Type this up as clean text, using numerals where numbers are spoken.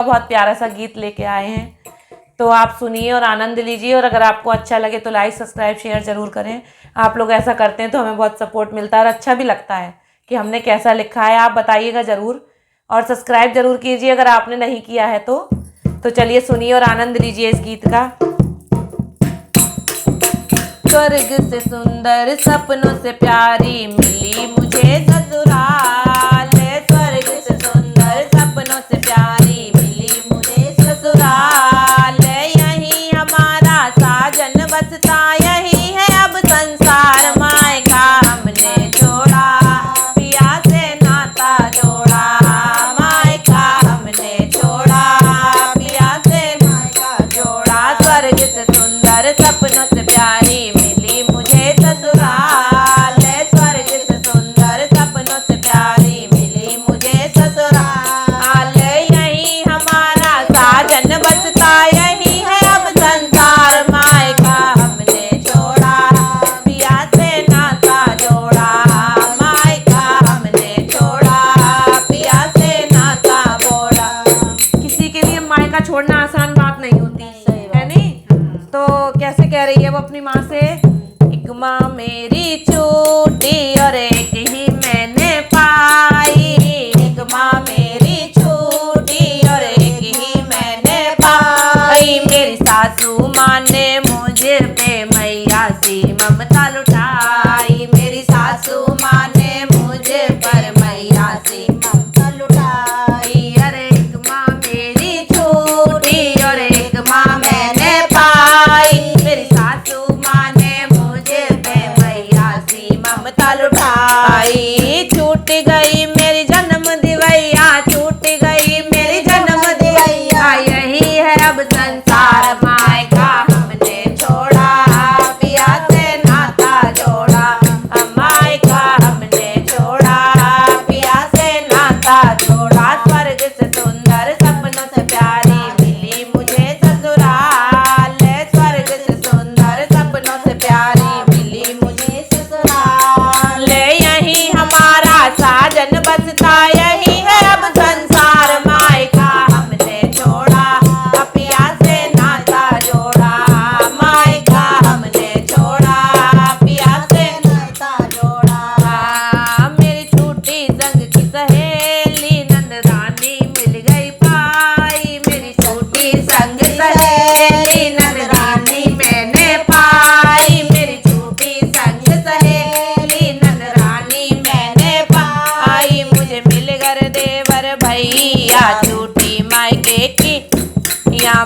बहुत प्यारा सा गीत लेके आए हैं, तो आप सुनिए और आनंद लीजिए। और अगर आपको अच्छा लगे तो लाइक सब्सक्राइब शेयर ज़रूर करें। आप लोग ऐसा करते हैं तो हमें बहुत सपोर्ट मिलता है और अच्छा भी लगता है कि हमने कैसा लिखा है। आप बताइएगा ज़रूर और सब्सक्राइब ज़रूर कीजिए अगर आपने नहीं किया है तो चलिए सुनिए और आनंद लीजिए इस गीत का। स्वर्ग से सुंदर सपनों से प्यारी मिली मुझे ससुराल, स्वर्ग से सुंदर सपनों से प्यारी मिली मुझे ससुराल। यही हमारा साजन बसता, यही है अब संसार, मायका हमने छोड़ा, पिया से नाता जोड़ा, मायका हमने छोड़ा, पिया से नाता जोड़ा। स्वर्ग से सुंदर सपनों से प्यारी मिली मुझे ससुराल, स्वर्ग से सुंदर सपनों से प्यारी मिली मुझे ससुराल। यही हमारा साजन बसता, यही है अब संसार, मायका हमने छोड़ा, पिया से नाता जोड़ा, मायका हमने छोड़ा, पिया से नाता बोड़ा। किसी के लिए मायका छोड़ना आसान बात नहीं होती है, नहीं? तो कैसे कह रही है वो अपनी माँ से, एक माँ मेरी छूटी और एक ही मैंने पाई, एक माँ मेरी छूटी और एक ही मैंने पाई। मेरी सासू माँ ने मुझे पे मैया सी ममता लुटाई, मेरी सासू माँ ने मुझे पर मैया सी ममता लुटाई। अरे एक माँ मेरी छूटी और एक माँ मैंने पाई, मेरी सासू माँ ने मुझे पे मैया सी ममता लुटाई। छूट गई मेरी जन्म दिवैया, छूट गई मेरी जन्म दिवैया, यही है अब संसार, मायका हमने छोड़ा, पिया से नाता जोड़ा, मायका हमने छोड़ा, पिया से नाता जोड़ा। स्वर्ग से सुंदर सपनों से प्यारी मिली मुझे ससुराल, स्वर्ग से सुंदर सपनों से प्यारी मिली मुझे ससुराल। यही हमारा साजन बसता, यही है अब संसार, मायका हमने छोड़ा, पिया से नाता जोड़ा, मायका हमने छोड़ा, पिया से नाता जोड़ा। मेरी छूटी संग की सहेली नंदरानी मिल गई पाई, मेरी छूटी संग सहेली नंदरानी मैंने पाई, मेरी छूटी संग सहेली नंदरानी मैंने पाई। मुझे मिल कर देवर भैया छूटी मायके की या